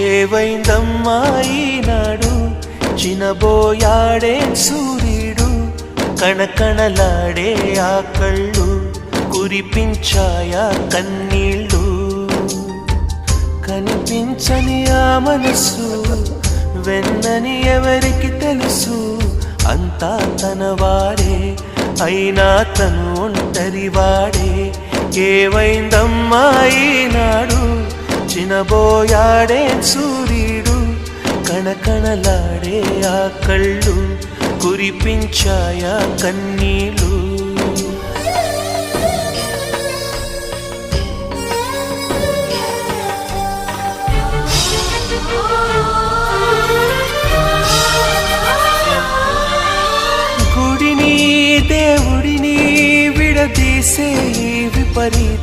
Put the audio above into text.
ఏవైందమ్మా ఈనాడు చినబోయాడే సూర్యుడు కణకణలాడే ఆ కళ్ళు కురిపించాయా కన్నీళ్ళు కనిపించని ఆ మనసు వెన్నని ఎవరికి తెలుసు అంతా తనవాడే అయినా తను ఒంటరివాడే ఏవైందమ్మా ఈనాడు చినబోయాడే సూర్యుడు కణకణలాడే ఆ కళ్ళు కురిపించాయా కన్నీళ్ళు గుడిని దేవుడిని విడదీసే విపరీత